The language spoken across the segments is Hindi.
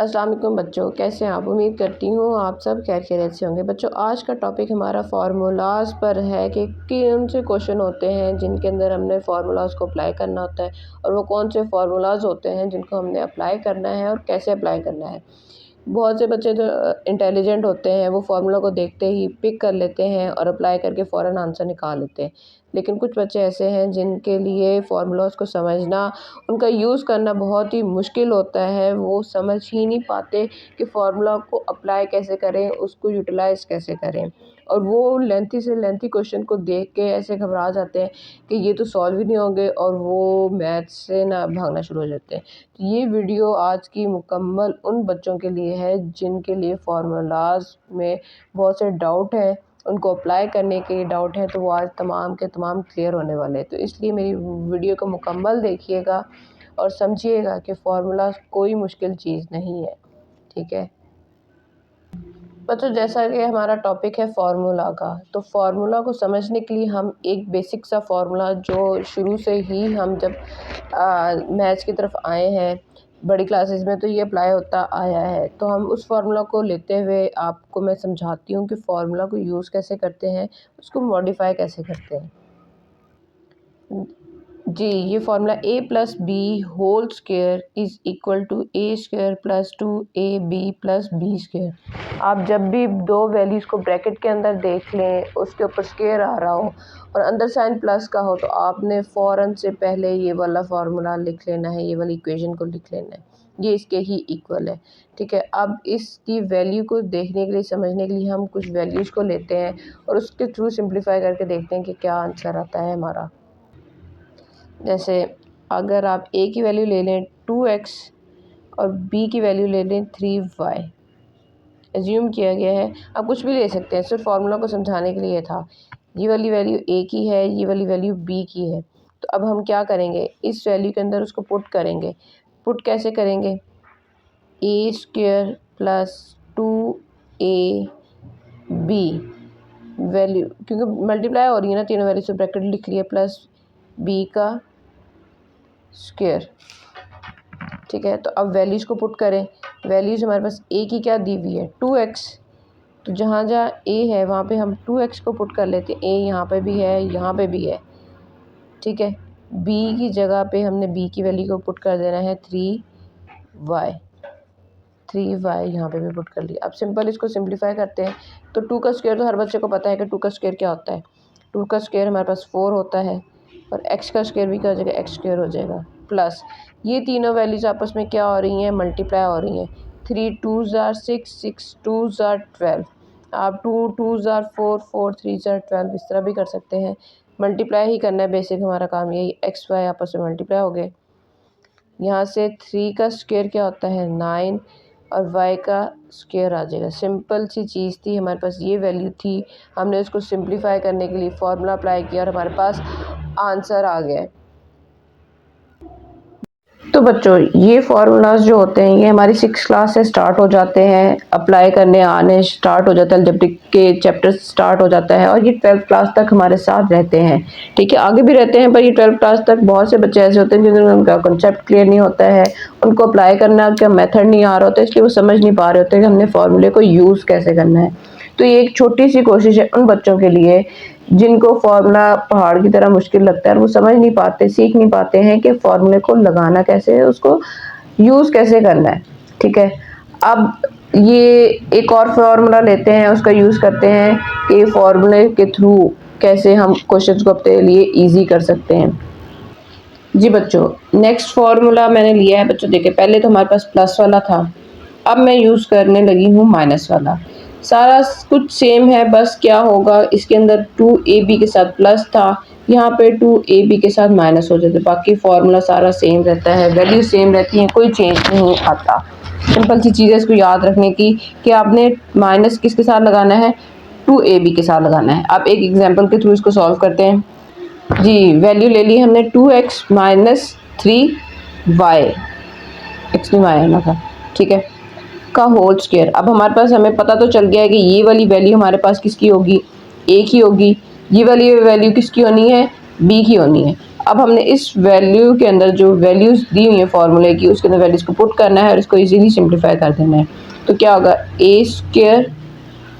अस्सलाम वालेकुम बच्चों, कैसे हैं आप। उम्मीद करती हूँ आप सब खैरियत से होंगे। बच्चों, आज का टॉपिक हमारा फार्मूलाज़ पर है कि कौन से क्वेश्चन होते हैं जिनके अंदर हमने फार्मूलाज़ को अप्लाई करना होता है और वो कौन से फार्मूलाज़ होते हैं जिनको हमने अप्लाई करना है और कैसे अप्लाई करना है। बहुत से बच्चे जो इंटेलिजेंट होते हैं वो फार्मूला को देखते ही पिक कर लेते हैं और अप्लाई करके फ़ौरन आंसर निकाल लेते हैं, लेकिन कुछ बच्चे ऐसे हैं जिनके लिए फार्मूलाज़ को समझना, उनका यूज़ करना बहुत ही मुश्किल होता है। वो समझ ही नहीं पाते कि फार्मूला को अप्लाई कैसे करें, उसको यूटिलाइज़ कैसे करें, और वो लेंथी से लेंथी क्वेश्चन को देख के ऐसे घबरा जाते हैं कि ये तो सॉल्व ही नहीं होंगे और वो मैथ्स से ना भागना शुरू हो जाते हैं। तो ये वीडियो आज की मुकम्मल उन बच्चों के लिए है जिनके लिए फार्मूलाज़ में बहुत से डाउट हैं, उनको अप्लाई करने के डाउट हैं, तो वो आज तमाम के तमाम क्लियर होने वाले हैं। तो इसलिए मेरी वीडियो को मुकम्मल देखिएगा और समझिएगा कि फार्मूला कोई मुश्किल चीज़ नहीं है। ठीक है बच्चों, जैसा कि हमारा टॉपिक है फार्मूला का, तो फार्मूला को समझने के लिए हम एक बेसिक सा फार्मूला जो शुरू से ही हम जब मैथ्स की तरफ आए हैं बड़ी क्लासेस में तो ये अप्लाई होता आया है, तो हम उस फार्मूला को लेते हुए आपको मैं समझाती हूँ कि फार्मूला को यूज़ कैसे करते हैं, उसको मॉडिफाई कैसे करते हैं। जी, ये formula a plus b whole square is equal to a square plus 2ab plus b square. आप जब भी दो वैल्यूज़ को ब्रैकेट के अंदर देख लें, उसके ऊपर स्क्वायर आ रहा हो और अंदर साइन प्लस का हो, तो आपने फ़ौरन से पहले ये वाला फार्मूला लिख लेना है, ये वाली इक्वेशन को लिख लेना है, ये इसके ही इक्वल है। ठीक है, अब इसकी वैल्यू को देखने के लिए, समझने के लिए हम कुछ वैल्यूज़ को लेते हैं और उसके थ्रू सिंप्लीफाई करके देखते हैं कि क्या आंसर आता है हमारा। जैसे अगर आप a की वैल्यू ले लें 2x और b की वैल्यू ले लें 3y, एज्यूम किया गया है, आप कुछ भी ले सकते हैं, सिर्फ फार्मूला को समझाने के लिए था। ये वाली वैल्यू a की है, ये वाली वैल्यू b की है, तो अब हम क्या करेंगे, इस वैल्यू के अंदर उसको पुट करेंगे। पुट कैसे करेंगे, a square plus 2ab value, क्योंकि मल्टीप्लाई हो रही है ना तीनों वैल्यू से, ब्रैकेट लिख लिया, प्लस b का स्क्वायर। ठीक है, तो अब वैल्यूज़ को पुट करें। वैल्यूज़ हमारे पास a की क्या दी हुई है 2x, तो जहाँ जहाँ a है वहाँ पे हम 2x को पुट कर लेते हैं। a यहाँ पे भी है, यहाँ पे भी है। ठीक है, b की जगह पे हमने b की वैल्यू को पुट कर देना है 3y यहाँ पे भी पुट कर लिया। अब सिंपल इसको सिंप्लीफाई करते हैं, तो 2 का स्क्वायर तो हर बच्चे को पता है कि 2 का स्क्वायर क्या होता है। 2 का स्क्वायर हमारे पास 4 होता है और x का स्क्वायर भी क्या हो जाएगा, x स्क्वायर हो जाएगा, प्लस ये तीनों वैल्यूज़ आपस में क्या हो रही हैं, मल्टीप्लाई हो रही हैं। 3 2s are 6, 6 2s are 12, आप 2 2s are 4, 4 3s are 12 इस तरह भी कर सकते हैं। मल्टीप्लाई ही करना है, बेसिक हमारा काम यही, x y आपस में मल्टीप्लाई हो गए। यहाँ से 3 का स्क्वायर क्या होता है 9 और y का स्क्वायर आ जाएगा। सिंपल सी चीज़ थी, हमारे पास ये वैल्यू थी, हमने उसको सिंप्लीफाई करने के लिए फार्मूला अप्लाई किया और हमारे पास आंसर आ गया है। तो बच्चों, ये फार्मूलाज जो होते हैं ये हमारी 6th क्लास से स्टार्ट हो जाते हैं, अप्लाई करने आने स्टार्ट हो जाता है, अलजेब्रिक के चैप्टर स्टार्ट हो जाता है और ये 12th क्लास तक हमारे साथ रहते हैं। ठीक है, आगे भी रहते हैं, पर ये 12th क्लास तक बहुत से बच्चे ऐसे होते हैं जिन्हें उनका कॉन्सेप्ट क्लियर नहीं होता है, उनको अप्लाई करना का मेथड नहीं आ रहा होता है, इसलिए वो समझ नहीं पा रहे होते कि हमने फार्मूले को यूज़ कैसे करना है। तो ये एक छोटी सी कोशिश है उन बच्चों के लिए जिनको फार्मूला पहाड़ की तरह मुश्किल लगता है और वो समझ नहीं पाते, सीख नहीं पाते हैं कि फार्मूले को लगाना कैसे है, उसको यूज़ कैसे करना है। ठीक है, अब ये एक और फार्मूला लेते हैं, उसका यूज़ करते हैं कि फार्मूले के थ्रू कैसे हम क्वेश्चंस को अपने लिए ईजी कर सकते हैं। जी बच्चों, नेक्स्ट फार्मूला मैंने लिया है। बच्चों देखिए, पहले तो हमारे पास प्लस वाला था, अब मैं यूज़ करने लगी हूँ माइनस वाला। सारा कुछ सेम है, बस क्या होगा, इसके अंदर 2ab के साथ प्लस था, यहाँ पे 2ab के साथ माइनस हो जाते, बाकी फार्मूला सारा सेम रहता है, वैल्यू सेम रहती हैं, कोई चेंज नहीं आता। सिंपल सी चीज़ है इसको याद रखने की कि आपने माइनस किसके साथ लगाना है, 2ab के साथ लगाना है। आप एक एग्जाम्पल के थ्रू इसको सॉल्व करते हैं। जी, वैल्यू ले ली हमने 2x माइनस 3y, x नहीं y आना था, ठीक है, का होल स्क्वायर। अब हमारे पास, हमें पता तो चल गया है कि ये वाली वैल्यू हमारे पास किसकी होगी, a की होगी, ये वाली वैल्यू किसकी होनी है, b की होनी है। अब हमने इस वैल्यू के अंदर जो वैल्यूज़ दी हुई है फार्मूले की, उसके अंदर वैल्यूज़ को पुट करना है और इसको इजीली सिंप्लीफाई कर देना है। तो क्या होगा, A square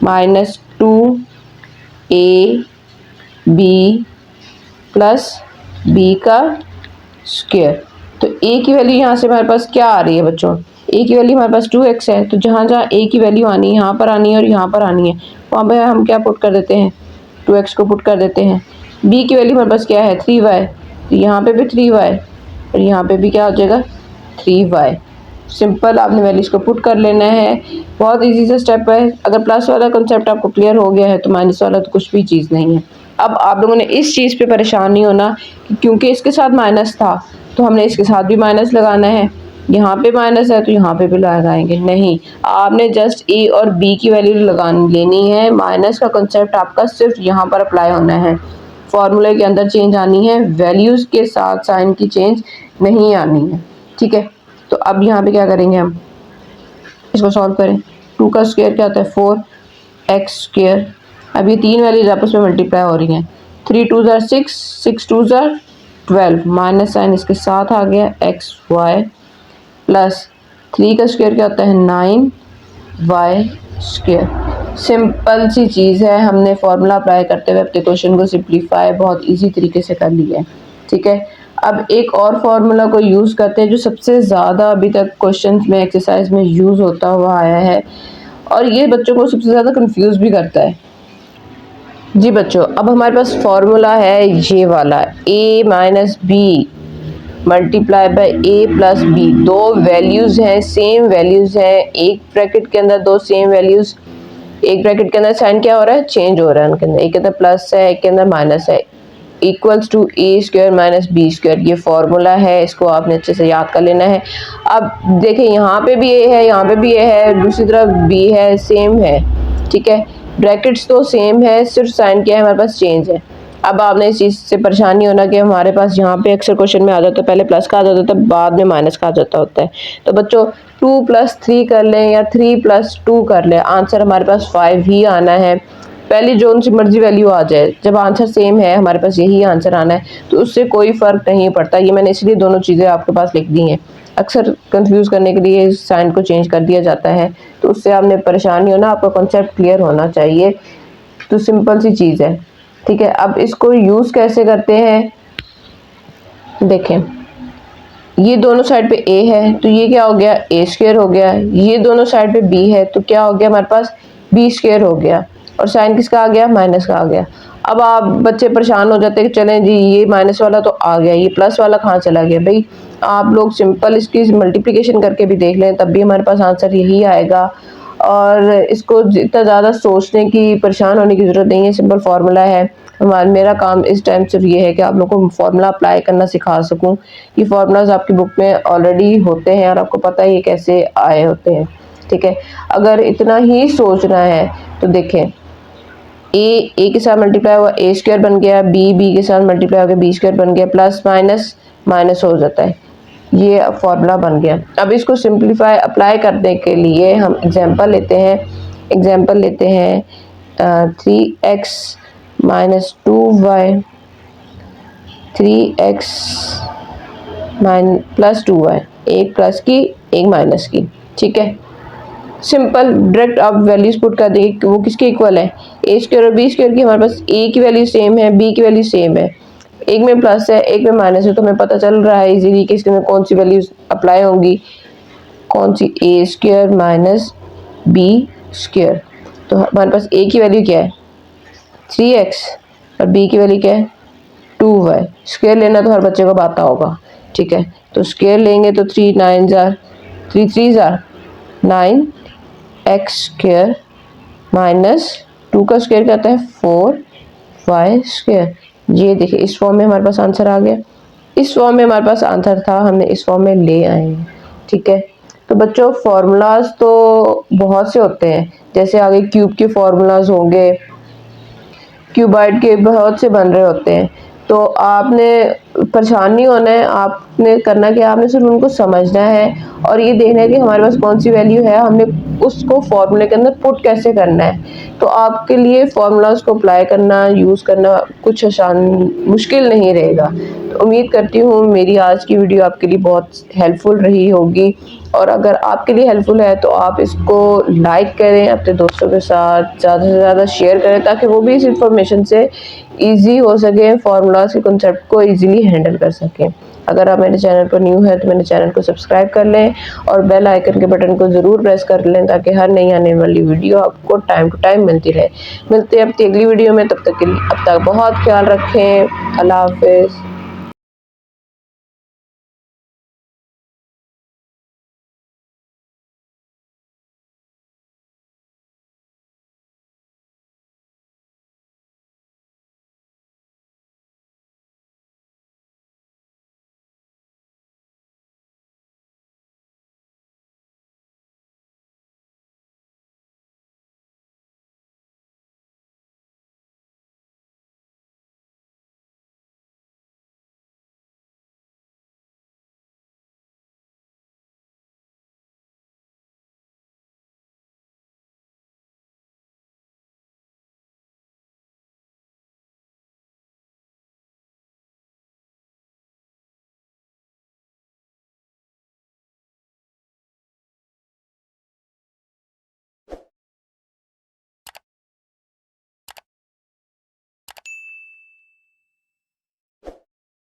minus 2ab plus B का स्क्वायर। तो ए की वैल्यू यहाँ से हमारे पास क्या आ रही है बच्चों, ए की वैल्यू हमारे पास 2x है, तो जहाँ जहाँ ए की वैल्यू आनी है यहाँ पर आनी है और यहाँ पर आनी है, वहाँ पर हम क्या पुट कर देते हैं, 2x को पुट कर देते हैं। बी की वैल्यू हमारे पास क्या है, 3y, तो यहाँ पे भी 3y और यहाँ पे भी क्या हो जाएगा 3y। सिंपल, आपने वैल्यूज़ को पुट कर लेना है, बहुत इजी सा स्टेप है। अगर प्लस वाला कंसेप्ट आपको क्लियर हो गया है तो माइनस वाला तो कुछ भी चीज़ नहीं है। अब आप लोगों ने इस चीज़ पे परेशान नहीं होना क्योंकि इसके साथ माइनस था तो हमने इसके साथ भी माइनस लगाना है, यहाँ पे माइनस है तो यहाँ पे भी लगाएंगे, नहीं, आपने जस्ट ए और बी की वैल्यू लेनी है। माइनस का कंसेप्ट आपका सिर्फ यहाँ पर अप्लाई होना है, फॉर्मूले के अंदर चेंज आनी है, वैल्यूज़ के साथ साइन की चेंज नहीं आनी है, ठीक है। तो अब यहाँ पे क्या करेंगे, हम इसको सॉल्व करें। 2 का स्क्वायर क्या होता है 4x स्क्वायर। अब ये तीन वैल्यूज आपस में मल्टीप्लाई हो रही हैं, 3 2 ज़ार 6, 6 2 ज़ार 12, माइनस साइन इसके साथ आ गया xy प्लस 3 का स्क्वायर क्या होता है 9y स्क्वायर। सिंपल सी चीज़ है, हमने फॉर्मूला अप्लाई करते हुए अपने क्वेश्चन को सिंप्लीफाई बहुत इजी तरीके से कर लिया है, ठीक है। अब एक और फार्मूला को यूज़ करते हैं जो सबसे ज़्यादा अभी तक क्वेश्चंस में एक्सरसाइज में यूज़ होता हुआ आया है और ये बच्चों को सबसे ज़्यादा कंफ्यूज भी करता है। जी बच्चों, अब हमारे पास फार्मूला है ये वाला, a minus b multiply by a plus b. दो वैल्यूज़ हैं, सेम वैल्यूज़ हैं, एक ब्रैकेट के अंदर दो सेम वैल्यूज़, एक ब्रैकेट के अंदर साइन क्या हो रहा है, चेंज हो रहा है उनके अंदर, एक के अंदर प्लस है एक के अंदर माइनस है, equals to a square minus b square. ये फॉर्मूला है, इसको आपने अच्छे से याद कर लेना है। अब देखिए यहाँ पे भी ए है, यहाँ पे भी ए है, दूसरी तरफ बी है, सेम है, ठीक है, ब्रैकेट्स तो सेम है, सिर्फ साइन क्या है हमारे पास चेंज है। अब आपने इस चीज़ से परेशान नहीं होना कि हमारे पास यहाँ पे अक्सर क्वेश्चन में आ जाता है पहले प्लस का आ जाता है बाद में माइनस का आ जाता होता है। तो बच्चों 2 + 3 कर लें या 3 + 2 कर लें, आंसर हमारे पास 5 ही आना है। पहली जो सी मर्जी वैल्यू आ जाए, जब आंसर सेम है हमारे पास यही आंसर आना है, तो उससे कोई फ़र्क नहीं पड़ता। ये मैंने इसलिए दोनों चीज़ें आपके पास लिख दी हैं, अक्सर कंफ्यूज करने के लिए साइन को चेंज कर दिया जाता है, तो उससे आपने परेशान नहीं होना, आपका कॉन्सेप्ट क्लियर होना चाहिए। तो सिंपल सी चीज़ है, ठीक है। अब इसको यूज़ कैसे करते हैं, देखें, ये दोनों साइड पे a है तो ये क्या हो गया a स्क्वायर हो गया, ये दोनों साइड पे b है तो क्या हो गया हमारे पास b स्क्वायर हो गया, और साइन किसका आ गया, माइनस का आ गया। अब आप बच्चे परेशान हो जाते हैं कि चलें जी ये माइनस वाला तो आ गया, ये प्लस वाला कहाँ चला गया। भाई आप लोग सिंपल इसकी मल्टीप्लिकेशन करके भी देख लें, तब भी हमारे पास आंसर यही आएगा, और इसको इतना ज़्यादा सोचने की परेशान होने की ज़रूरत नहीं है, सिंपल फार्मूला है। मेरा काम इस टाइम सिर्फ ये है कि आप लोगों को फार्मूला अप्लाई करना सिखा सकूं। ये फार्मूलाज आपकी बुक में ऑलरेडी होते हैं और आपको पता है ये कैसे आए होते हैं, ठीक है। अगर इतना ही सोचना है तो देखें, ए के साथ मल्टीप्लाई हुआ ए स्क्वायर बन गया, बी के साथ मल्टीप्लाई हो गया बी स्क्वायर बन गया, प्लस माइनस माइनस हो जाता है, ये फार्मूला बन गया। अब इसको सिंप्लीफाई अप्लाई करने के लिए हम एग्जांपल लेते हैं 3x minus 2y, 3x plus 2y, एक प्लस की एक माइनस की, ठीक है। सिंपल डायरेक्ट आप वैल्यूज पुट कर देंगे कि वो किसके इक्वल है, ए स्क्वायर और बी स्क्वायर की। हमारे पास ए की वैल्यू सेम है, बी की वैल्यू सेम है, एक में प्लस है एक में माइनस है, तो हमें पता चल रहा है इजीली कि इसके में कौन सी वैल्यूज अप्लाई होंगी, कौन सी, ए स्क्वायर माइनस बी स्क्वायर। तो हमारे पास ए की वैल्यू क्या है 3x और बी की वैल्यू क्या है 2y। स्क्वायर लेना तो हर बच्चे को आता होगा, ठीक है। तो स्क्वायर लेंगे तो 3 9 ज़ार 3 3 ज़ार 9 x स्क्वायर माइनस 2 का स्क्वायर क्या होता है 4y स्क्वायर। ये देखिए इस फॉर्म में हमारे पास आंसर आ गया, इस फॉर्म में हमारे पास आंसर था, हमने इस फॉर्म में ले आए हैं, ठीक है। तो बच्चों फार्मूलाज तो बहुत से होते हैं, जैसे आगे क्यूब के फार्मूलाज होंगे, क्यूबाइड के बहुत से बन रहे होते हैं, तो आपने परेशान नहीं होना है। आप आपने करना क्या, आपने सिर्फ उनको समझना है और ये देखना है कि हमारे पास कौन सी वैल्यू है, हमने उसको फॉर्मूले के अंदर पुट कैसे करना है। तो आपके लिए फार्मूलाज को अप्लाई करना, यूज़ करना कुछ आसान मुश्किल नहीं रहेगा। तो उम्मीद करती हूँ मेरी आज की वीडियो आपके लिए बहुत हेल्पफुल रही होगी, और अगर आपके लिए हेल्पफुल है तो आप इसको लाइक करें, अपने दोस्तों के साथ ज़्यादा से ज़्यादा शेयर करें ताकि वो भी इस इंफॉर्मेशन से ईजी हो सके, फार्मूलाज के कॉन्सेप्ट को ईजिली हैंडल कर सकें। अगर आप मेरे चैनल पर न्यू है तो मेरे चैनल को सब्सक्राइब कर लें और बेल आइकन के बटन को ज़रूर प्रेस कर लें ताकि हर नई आने वाली वीडियो आपको टाइम टू टाइम मिलती रहे। मिलते हैं अपनी अगली वीडियो में, तब तक के लिए अब तक बहुत ख्याल रखें। अल्लाह हाफिज़।